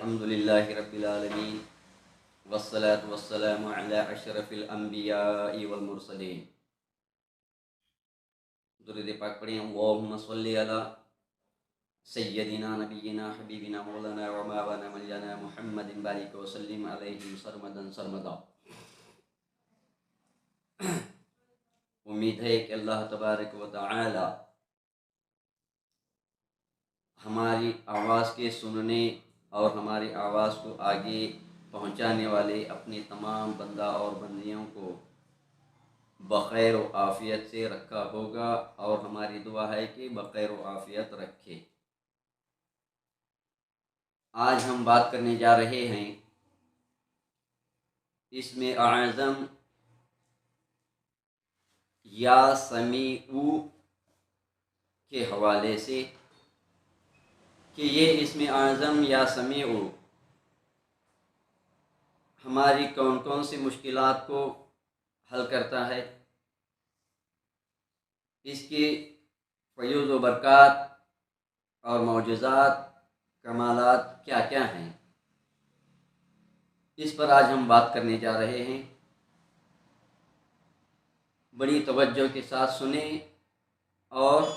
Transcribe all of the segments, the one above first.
अल्हम्दुलिल्लाहि रब्बिल आलमीन वस्सलातु वस्सलामु अला अशरफिल अंबियाइ वल मुरसलीन। दुरूद पाक पढ़ें। अल्लाहुम्मा सल्लि अला सय्यदिना नबियिना हबीबिना मौलाना व मौलाना मौलाना मुहम्मदिन बारिक व सल्लिम अलैहि सरमदन सरमदा। उम्मीद है कि अल्लाह तबारक व तआला हमारी आवाज़ के सुनने और हमारी आवाज़ को आगे पहुंचाने वाले अपने तमाम बंदा और बंदियों को बखैर व आफ़ियत से रखा होगा, और हमारी दुआ है कि बखैर व आफ़ियत रखे। आज हम बात करने जा रहे हैं इसमें आज़म या समीउ के हवाले से कि ये इसमें आज़म या समीउ हमारी कौन कौन सी मुश्किलात को हल करता है, इसके फ़यूज़ व बरक़ात और मौजज़ात कमालात क्या क्या हैं, इस पर आज हम बात करने जा रहे हैं। बड़ी तवज्जो के साथ सुने और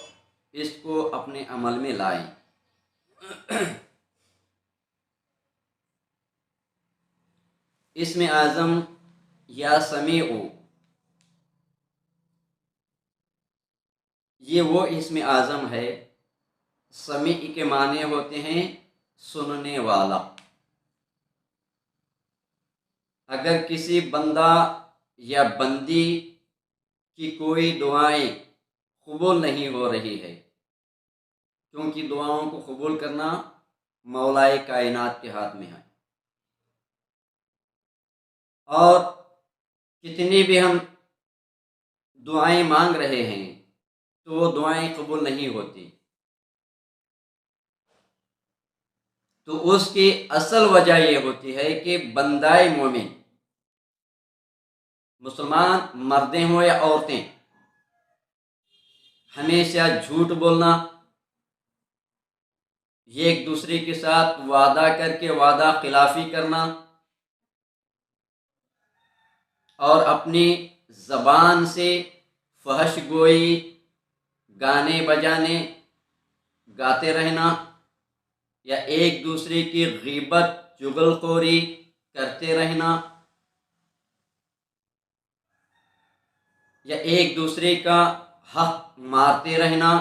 इसको अपने अमल में लाएं। इसमें आज़म या समीउ ये वो इसमें आज़म है। समी के माने होते हैं सुनने वाला। अगर किसी बंदा या बंदी की कोई दुआएं कबूल नहीं हो रही है, क्योंकि दुआओं को कबूल करना मौलाए कायनात के हाथ में है, और कितनी भी हम दुआएं मांग रहे हैं तो वो दुआएं कबूल नहीं होती, तो उसकी असल वजह ये होती है कि बंदाए मोमिन, मुसलमान मर्दें हों या औरतें, हमेशा झूठ बोलना, एक दूसरे के साथ वादा करके वादा खिलाफी करना, और अपनी ज़बान से फहश गोई, गाने बजाने, गाते रहना, या एक दूसरे की ग़ीबत चुगलखोरी करते रहना, या एक दूसरे का हक मारते रहना,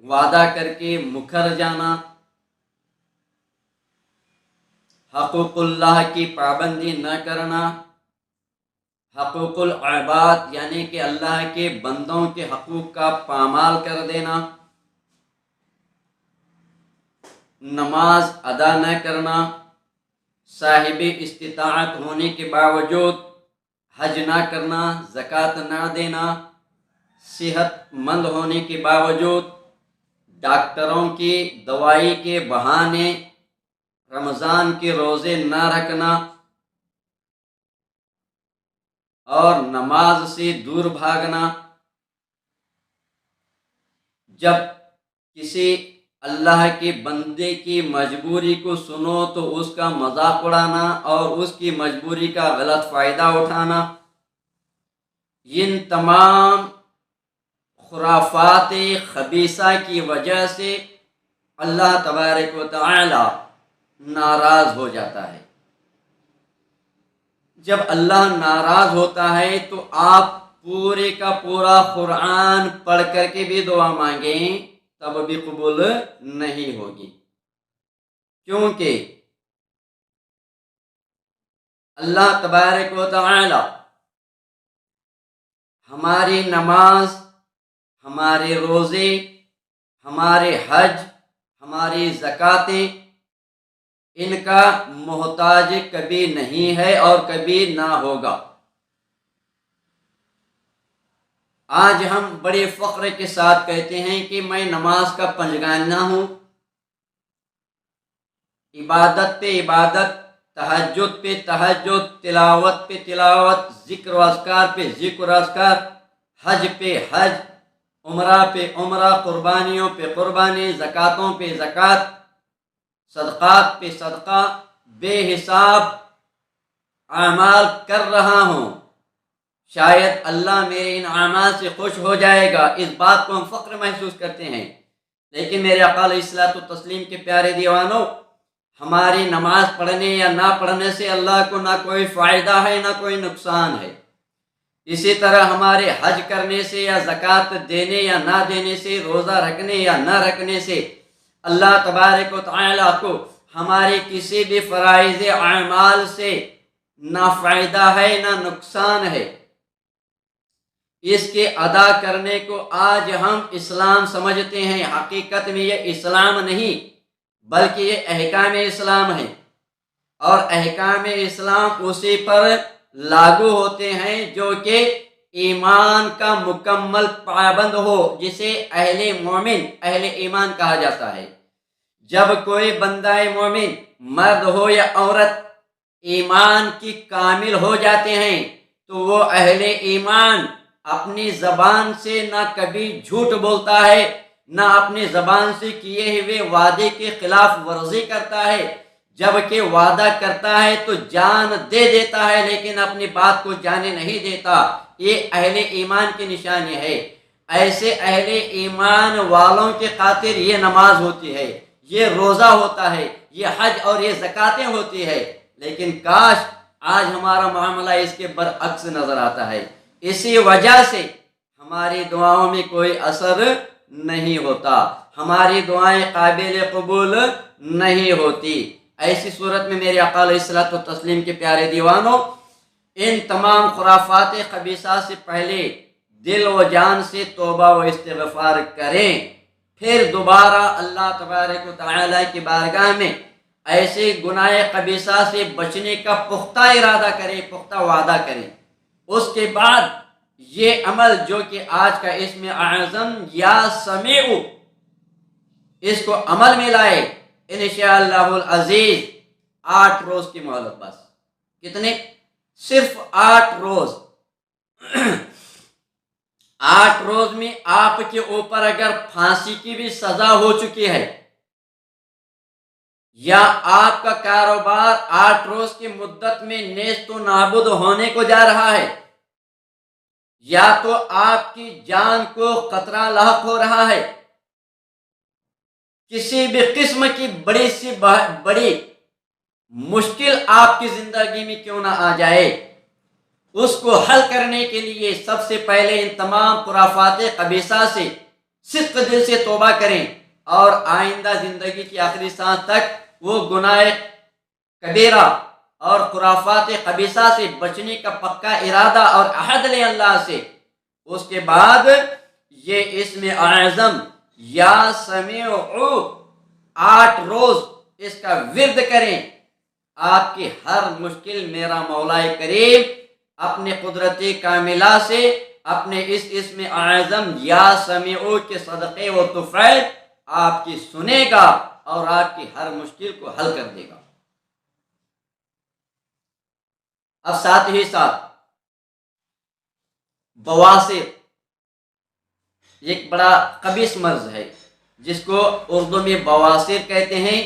वादा करके मुकर जाना, हक़ुक़ुल्लाह की पाबंदी न करना, हक़ुक़ुल इबाद यानी कि अल्लाह के बंदों के हकूक़ का पामाल कर देना, नमाज अदा न करना, साहिब इस्तिताअत होने के बावजूद हज ना करना, ज़कात ना देना, सेहतमंद होने के बावजूद डॉक्टरों की दवाई के बहाने रमज़ान के रोज़े ना रखना, और नमाज से दूर भागना। जब किसी अल्लाह के बंदे की मजबूरी को सुनो तो उसका मजाक उड़ाना और उसकी मजबूरी का गलत फ़ायदा उठाना, इन तमाम खुराफात खबीसा की वजह से अल्लाह तबारक व तआला नाराज़ हो जाता है। जब अल्लाह नाराज़ होता है तो आप पूरे का पूरा कुरान पढ़ करके भी दुआ मांगें तब भी कबूल नहीं होगी, क्योंकि अल्लाह तबारक व तआला हमारी नमाज, हमारे रोज़े, हमारे हज, हमारी ज़कातें, इनका मोहताज कभी नहीं है और कभी ना होगा। आज हम बड़े फ़ख्र के साथ कहते हैं कि मैं नमाज का पंजगाना हूँ, इबादत पे इबादत, तहज्जुद पे तहज्जुद, तिलावत पे तिलावत, ज़िक्र व अस्कार पे ज़िक्र व अस्कार, हज पे हज, उम्रा पे उम्रा, कुर्बानियों पे कुर्बानी, ज़कातों पे ज़कात, صدقات پہ صدقہ بے حساب اعمال کر رہا ہوں، شاید اللہ میرے ان اعمال سے خوش ہو جائے گا، اس بات کو ہم فخر محسوس کرتے ہیں۔ لیکن میرے آقا علیہ الصلوۃ والتسلیم کے پیارے دیوانوں، ہماری نماز پڑھنے یا نہ پڑھنے سے اللہ کو نہ کوئی فائدہ ہے نہ کوئی نقصان ہے۔ اسی طرح ہمارے حج کرنے سے یا زکوٰۃ دینے یا نہ دینے سے، روزہ رکھنے یا نہ رکھنے سے اللہ تبارک و تعالیٰ کو ہمارے کسی بھی فرائض اعمال سے نہ فائدہ ہے نہ نقصان ہے۔ اس کے ادا کرنے کو آج ہم اسلام سمجھتے ہیں، حقیقت میں یہ اسلام نہیں بلکہ یہ احکام اسلام ہے، اور احکام اسلام اسی پر لاگو ہوتے ہیں جو کہ ایمان کا مکمل پابند ہو، جسے اہل مومن، اہل ایمان کہا جاتا ہے۔ جب کوئی بندہ مومن مرد ہو یا عورت ایمان کی کامل ہو جاتے ہیں تو وہ اہل ایمان اپنی زبان سے نہ کبھی جھوٹ بولتا ہے، نہ اپنی زبان سے کیے ہوئے وعدے کے خلاف ورزی کرتا ہے، جبکہ وعدہ کرتا ہے تو جان دے دیتا ہے لیکن اپنی بات کو جانے نہیں دیتا۔ یہ اہل ایمان کی نشانی ہے۔ ایسے اہل ایمان والوں کے خاطر یہ نماز ہوتی ہے، یہ روزہ ہوتا ہے، یہ حج اور یہ زکاتیں ہوتی ہے۔ لیکن کاش آج ہمارا معاملہ اس کے برعکس نظر آتا ہے، اسی وجہ سے ہماری دعاؤں میں کوئی اثر نہیں ہوتا، ہماری دعائیں قابل قبول نہیں ہوتی۔ ایسی صورت میں میرے آقا علیہ الصلوۃ والتسلیم کے پیارے دیوانوں، ان تمام خرافات خبیثہ سے پہلے دل و جان سے توبہ و استغفار کریں، پھر دوبارہ اللہ تبارک و تعالیٰ کی بارگاہ میں ایسے گناہ خبیثہ سے بچنے کا پختہ ارادہ کریں، پختہ وعدہ کریں۔ اس کے بعد یہ عمل جو کہ آج کا اسم اعظم یا سمیع، اس کو عمل میں لائے انشاءاللہ العزیز۔ 8 روز کی مہلت، بس کتنے؟ صرف 8 روز۔ 8 روز میں آپ کے اوپر اگر پھانسی کی بھی سزا ہو چکی ہے، یا آپ کا کاروبار 8 روز کی مدت میں نیست و نابود ہونے کو جا رہا ہے، یا تو آپ کی جان کو خطرہ لاحق ہو رہا ہے، کسی بھی قسم کی بڑی سی بڑی مشکل آپ کی زندگی میں کیوں نہ آ جائے، اس کو حل کرنے کے لیے سب سے پہلے ان تمام خرافات خبیثہ سے صدق دل سے توبہ کریں، اور آئندہ زندگی کی آخری سانس تک وہ گناہ کبیرہ اور خرافات خبیثہ سے بچنے کا پکا ارادہ اور عہد لیں اللہ سے۔ اس کے بعد یہ اسم اعظم یا سمیع 8 روز اس کا ورد کریں، آپ کی ہر مشکل میرا مولا کریم اپنے قدرت کاملہ سے اپنے اس اسم اعظم یا سمیع کے صدقے و طفیل آپ کی سنے گا اور آپ کی ہر مشکل کو حل کر دے گا۔ اب ساتھ ہی ساتھ بواسیر ایک بڑا خبیث مرض ہے جس کو اردو میں بواسیر کہتے ہیں،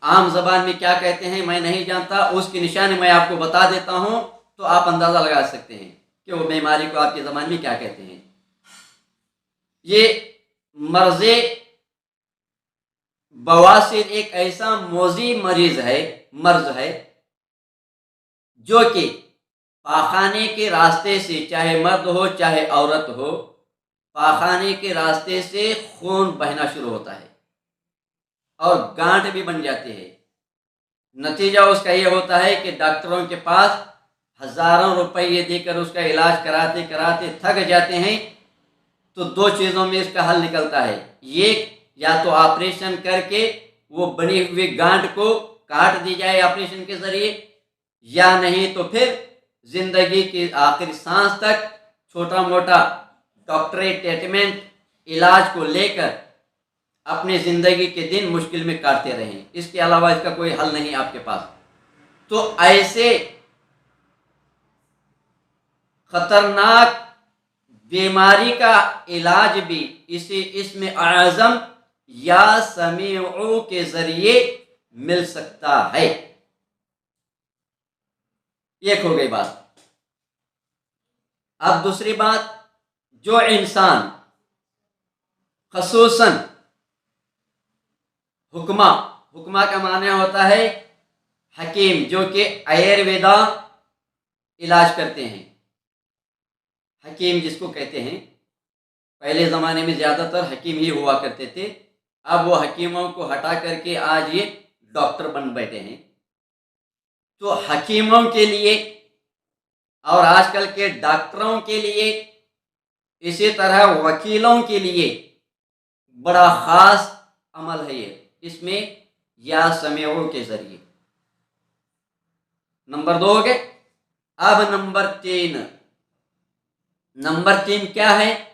عام زبان میں کیا کہتے ہیں میں نہیں جانتا، اس کی نشانی میں آپ کو بتا دیتا ہوں تو آپ اندازہ لگا سکتے ہیں کہ وہ بیماری کو آپ کی زبان میں کیا کہتے ہیں۔ یہ مرض بواسیر ایک ایسا موذی مرض ہے جو کہ پاخانے کے راستے سے، چاہے مرد ہو چاہے عورت ہو، پاخانے کے راستے سے خون بہنا شروع ہوتا ہے اور گانٹھ بھی بن جاتی ہے۔ نتیجہ اس کا یہ ہوتا ہے کہ ڈاکٹروں کے پاس ہزاروں روپے دے کر اس کا علاج کراتے کراتے تھک جاتے ہیں، تو 2 چیزوں میں اس کا حل نکلتا ہے، یہ یا تو آپریشن کر کے وہ بنی ہوئی گانٹھ کو کاٹ دی جائے آپریشن کے ذریعے، یا نہیں تو پھر زندگی کی آخری سانس تک چھوٹا موٹا ڈاکٹری ٹریٹمنٹ علاج کو لے کر اپنی زندگی کے دن مشکل میں کاٹتے رہیں، اس کے علاوہ اس کا کوئی حل نہیں آپ کے پاس۔ تو ایسے خطرناک بیماری کا علاج بھی اسی اسم اعظم یا سمیع کے ذریعے मिल सकता है। एक हो गई बात। अब दूसरी बात, जो इंसान खसूसन हुक्मा, हुक्मा का माने होता है हकीम, जो कि आयुर्वेदा इलाज करते हैं, हकीम जिसको कहते हैं। पहले ज़माने में ज़्यादातर हकीम ही हुआ करते थे, अब वो हकीमों को हटा करके आज ये डॉक्टर बन बैठे हैं। तो हकीमों के लिए और आजकल के डॉक्टरों के लिए, इसी तरह वकीलों के लिए बड़ा ख़ास अमल है ये, इसमें या समेओं के ज़रिए। नंबर 2 हो गए। अब नंबर तीन क्या है?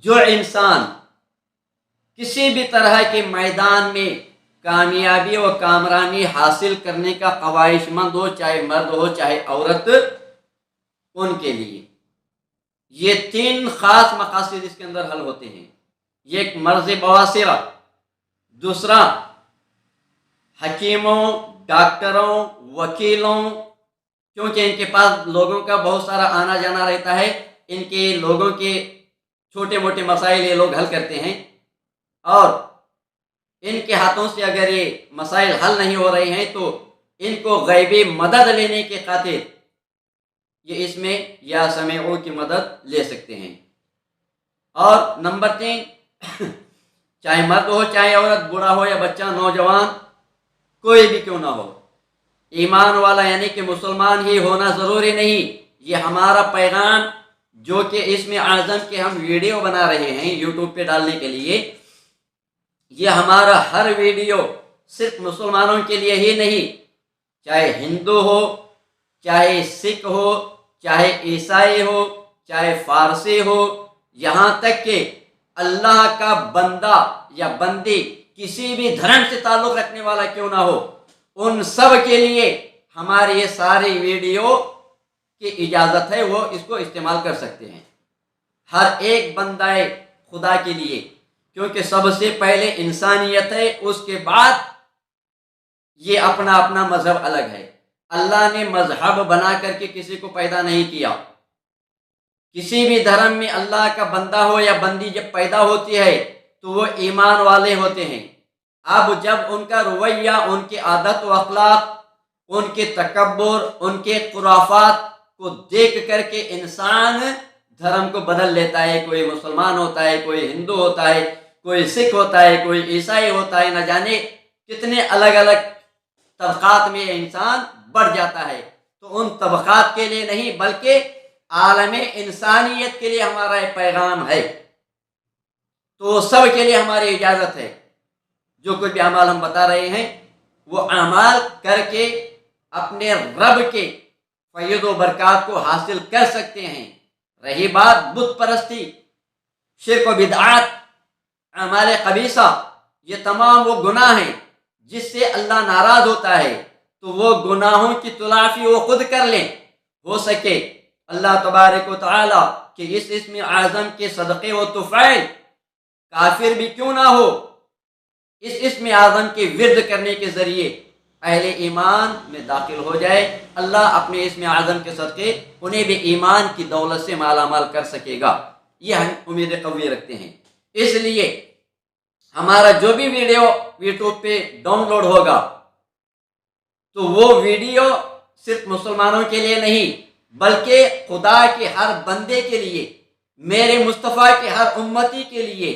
जो इंसान किसी भी तरह के मैदान में कामयाबी और कामरानी हासिल करने का ख्वाहिशमंद हो, चाहे मर्द हो चाहे औरत, उनके लिए ये 3 खास मकासद इसके अंदर हल होते हैं। एक मर्ज बवासीरा, दूसरा हकीमों, डॉक्टरों, वकीलों, क्योंकि इनके पास लोगों का बहुत सारा आना जाना रहता है, इनके लोगों के छोटे मोटे मसाइल ये लोग हल करते हैं, और इनके हाथों से अगर ये मसाइल हल नहीं हो रहे हैं तो इनको गैबी मदद लेने के खातिर ये इसमें या समेओं की मदद ले सकते हैं। और नंबर 3, चाहे मर्द हो चाहे औरत, बूढ़ा हो या बच्चा, नौजवान, कोई भी क्यों ना हो, ईमान वाला यानी कि मुसलमान ही होना ज़रूरी नहीं। ये हमारा पैगाम जो कि इसमें आज़म के हम वीडियो बना रहे हैं यूट्यूब पे डालने के लिए, ये हमारा हर वीडियो सिर्फ मुसलमानों के लिए ही नहीं, चाहे हिंदू हो, चाहे सिख हो, चाहे ईसाई हो, चाहे फारसी हो, यहाँ तक कि अल्लाह का बंदा या बंदी किसी भी धर्म से ताल्लुक़ रखने वाला क्यों ना हो, उन सब के लिए हमारी ये सारी वीडियो की इजाज़त है, वो इसको इस्तेमाल कर सकते हैं। हर एक बंदाए खुदा के लिए, क्योंकि सबसे पहले इंसानियत है, उसके बाद ये अपना अपना मजहब अलग है। अल्लाह ने मजहब बना करके किसी को पैदा नहीं किया। किसी भी धर्म में अल्लाह का बंदा हो या बंदी जब पैदा होती है तो वो ईमान वाले होते हैं। अब जब उनका रवैया, उनकी आदत व अखलाक, उनके तकब्बुर, उनके खुराफात को देख करके इंसान धर्म को बदल लेता है, कोई मुसलमान होता है, कोई हिंदू होता है, कोई सिख होता है, कोई ईसाई होता है, न जाने कितने अलग अलग तबकात में इंसान बढ़ जाता है। तो उन तबकात के लिए नहीं बल्कि आलम इंसानियत के लिए हमारा एक पैगाम है। तो सब के लिए हमारी इजाज़त है, जो कुछ भी अमाल हम बता रहे हैं वो अमाल करके अपने रब के फैज़ व बरक़ात को हासिल कर सकते हैं। रही बात बुत परस्ती, शिर्क व बिदअत, अमाल ख़बीसा, ये तमाम वो गुनाह हैं जिससे अल्लाह नाराज़ होता है, तो वो गुनाहों की तलाफ़ी वो खुद कर लें। हो सके अल्लाह तबारक व तआला कि इस इस्म आज़म के सदक़े व तुफ़ैल काफिर भी क्यों ना हो, इस इस्म आज़म के विर्द करने के ज़रिए अहले ईमान में दाखिल हो जाए। अल्लाह अपने इस्म आज़म के सदक़े उन्हें भी ईमान की दौलत से मालामाल कर सकेगा, ये हम उम्मीद कवी रखते हैं। इसलिए हमारा जो भी वीडियो यूट्यूब पे डाउनलोड होगा तो वो वीडियो सिर्फ मुसलमानों के लिए नहीं बल्कि खुदा के हर बंदे के लिए, मेरे मुस्तफ़ा के हर उम्मती के लिए,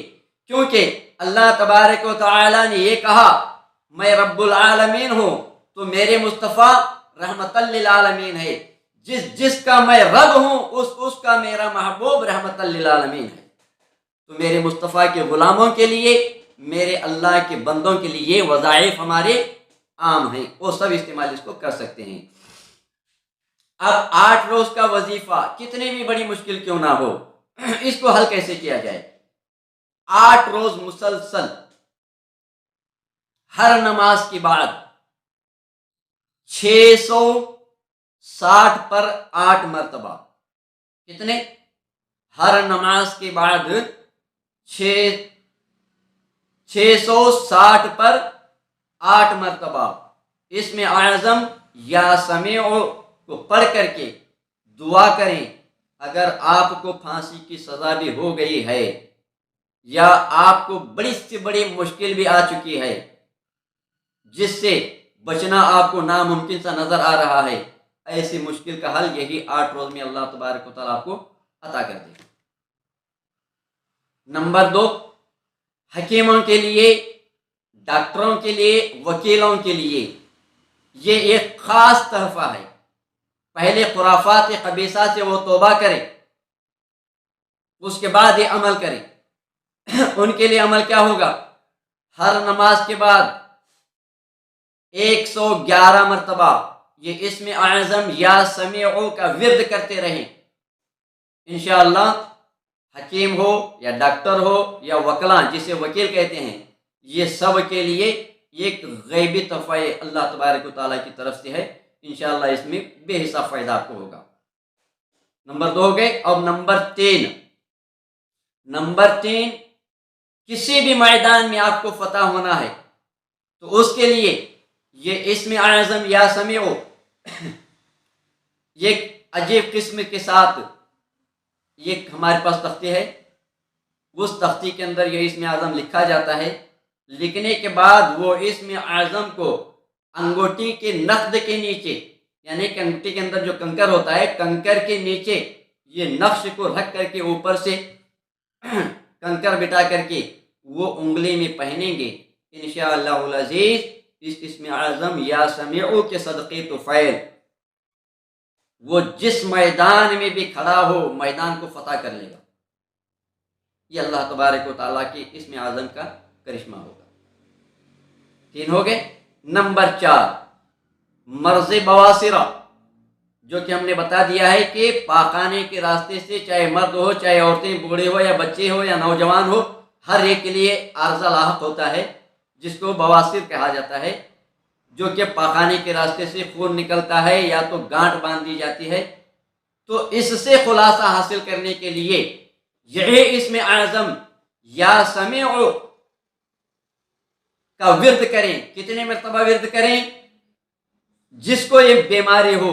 क्योंकि अल्लाह तबारक व तआला ने ये कहा मैं रब्बुल आलमीन हूँ, तो मेरे मुस्तफ़ा रहमतल लिल आलमीन है। जिसका मैं रब हूँ उसका मेरा महबूब रहमतल लिल आलमीन है। तो मेरे मुस्तफ़ा के ग़ुलामों के लिए, मेरे अल्लाह के बंदों के लिए वज़ाइफ हमारे आम हैं, वो सब इस्तेमाल इसको कर सकते हैं। अब 8 रोज़ का वजीफ़ा कितनी भी बड़ी मुश्किल क्यों ना हो, इसको हल कैसे किया जाए? 8 रोज़ मुसलसल हर नमाज के बाद 660 पर 8 मरतबा, कितने? हर नमाज के बाद 660 पर 8 मरतबा इसमें आज़म या समीउ को पढ़ करके दुआ करें। अगर आपको फांसी की सज़ा भी हो गई है या आपको बड़ी से बड़ी मुश्किल भी आ चुकी है जिससे बचना आपको नामुमकिन सा नजर आ रहा है, ऐसी मुश्किल का हल यही 8 रोज में अल्लाह तबारक व तआला आपको अता कर देगा। नंबर 2, हकीमों के लिए, डॉक्टरों के लिए, वकीलों के लिए ये एक खास तहफा है। पहले खुराफात कबीसा से वो तौबा करें, उसके बाद ये अमल करें। उनके लिए अमल क्या होगा? हर नमाज के बाद 111 मरतबा ये इसमें आज़म या समीउ का विर्द करते रहें। इंशाअल्लाह हकीम हो या डॉक्टर हो या वकला जिसे वकील कहते हैं, ये सब के लिए एक गैबी तोहफा अल्लाह तबारक व तआला की तरफ से है। इंशाअल्लाह इसमें बेहिसाब फायदा आपको होगा। नंबर 2 हो गए। अब नंबर तीन, किसी भी मैदान में आपको फतह होना है तो उसके लिए ये इसमें आज़म या समीउ ये अजीब किस्म के साथ ये हमारे पास तख्ती है, उस तख्ती के अंदर ये इसमें आज़म लिखा जाता है। लिखने के बाद वो इसमें आज़म को अंगूठी के नख्द के नीचे, यानी कि अंगूठी के अंदर जो कंकर होता है, कंकर के नीचे ये नक्श को रख करके ऊपर से कंकर बिठा करके वो उंगली में पहनेंगे। इंशाअल्लाहुल अज़ीज़ इसमें आज़म या समीउ के सदक़े तो फ़ैल वो जिस मैदान में भी खड़ा हो मैदान को फतह कर लेगा। ये अल्लाह तबारक व तआला की इसमें आज़म का करिश्मा होगा। 3 हो गए। नंबर 4, मर्ज़ बवासिरा, जो कि हमने बता दिया है कि पाखाने के रास्ते से चाहे मर्द हो, चाहे औरतें, बूढ़े हो या बच्चे हो या नौजवान हो, हर एक के लिए आर्ज़ा लाहक होता है जिसको बवासिर कहा जाता है, जो कि पाखाने के रास्ते से खून निकलता है या तो गांठ बांध दी जाती है। तो इससे खुलासा हासिल करने के लिए यही इसमें आज़म या समीउ का विर्द करें। कितने मरतबा विर्द करें? जिसको ये बीमारी हो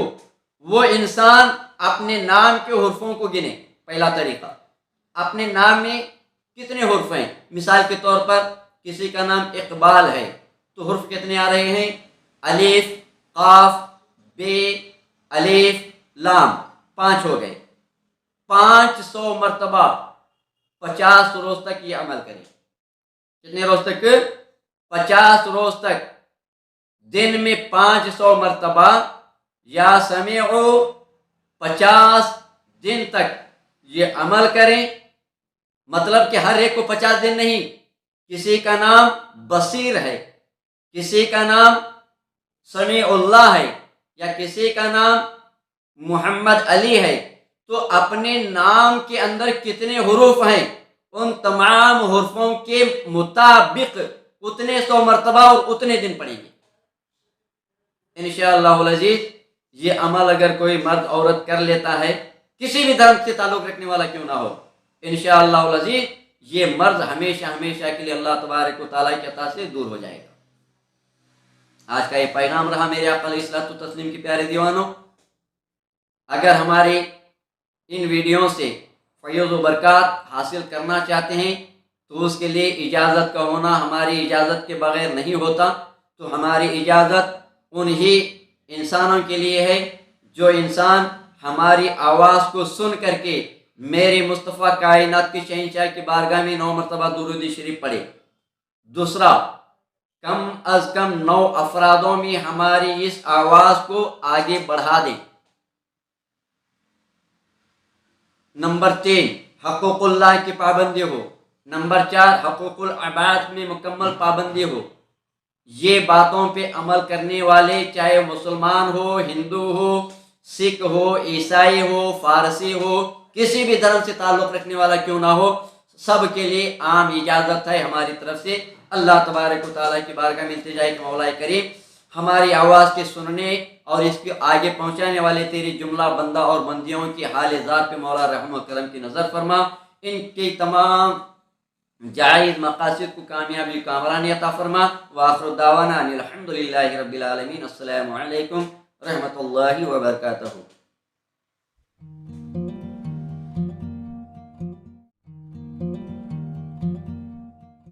वो इंसान अपने नाम के हुर्फों को गिने। पहला तरीका, अपने नाम में कितने हुर्फ हैं। मिसाल के तौर पर किसी का नाम इकबाल है तो हुर्फ कितने आ रहे हैं? अलिफ, काफ, बे, अलिफ, लाम, 5 हो गए। 500 मरतबा 50 रोज तक ये अमल करें। कितने रोज तक? 50 रोज तक। दिन में 500 मरतबा या समीउ 50 दिन तक ये अमल करें। मतलब कि हर एक को 50 दिन नहीं, किसी का नाम बसीर है, किसी का नाम समीउल्लाह है या किसी का नाम मोहम्मद अली है, तो अपने नाम के अंदर कितने हुरूफ हैं उन तमाम हुरूफों के मुताबिक उतने 100 मरतबा और उतने दिन पढ़ेंगे। इंशाअल्लाहुल अज़ीज़ ये अमल अगर कोई मर्द औरत कर लेता है, किसी भी धर्म से ताल्लुक़ रखने वाला क्यों ना हो, इंशाअल्लाहुल अज़ीज़ ये मर्द हमेशा हमेशा के लिए अल्लाह तबारक व तआला की अता से दूर हो जाएगा। आज का ये पैगाम रहा मेरे आका अलैहिस्सलातु तस्लीम के प्यारे दीवानों। अगर हमारे इन वीडियो से फैज़ व बरक़ात हासिल करना चाहते हैं तो उसके लिए इजाज़त का होना हमारी इजाज़त के बग़ैर नहीं होता। तो हमारी इजाज़त उन्हीं इंसानों के लिए है जो इंसान हमारी आवाज़ को सुन करके मेरे मुस्तफ़ा कायनात के शहंशाह की बारगाह में 9 मरतबा दुरूद शरीफ पढ़े। दूसरा, कम अज़ कम 9 अफरादों में हमारी इस आवाज़ को आगे बढ़ा दें। नंबर 3, हक़ूक़ुल्लाह की पाबंदी हो। नंबर 4, हक़ूक़ुल इबाद में मुकम्मल पाबंदी हो। ये बातों पे अमल करने वाले चाहे मुसलमान हो, हिंदू हो, सिख हो, ईसाई हो, फारसी हो, किसी भी धर्म से ताल्लुक़ रखने वाला क्यों ना हो, सब के लिए आम इजाज़त है हमारी तरफ से। अल्लाह तबारक व तआला की बारगाह में इल्तिजा है कि मौला करीम हमारी आवाज़ के सुनने और इसके आगे पहुँचाने वाले तेरी जुमला बंदा और बंदियों की हाल ज़ात पे मौला रहम व करम की नज़र फरमा। इनकी तमाम جائز مقاصد کو کامیابی کامرانی عطا فرما. وآخر دعوانا ان الحمد للہ رب العالمین. السلام علیکم ورحمۃ اللہ وبرکاتہ.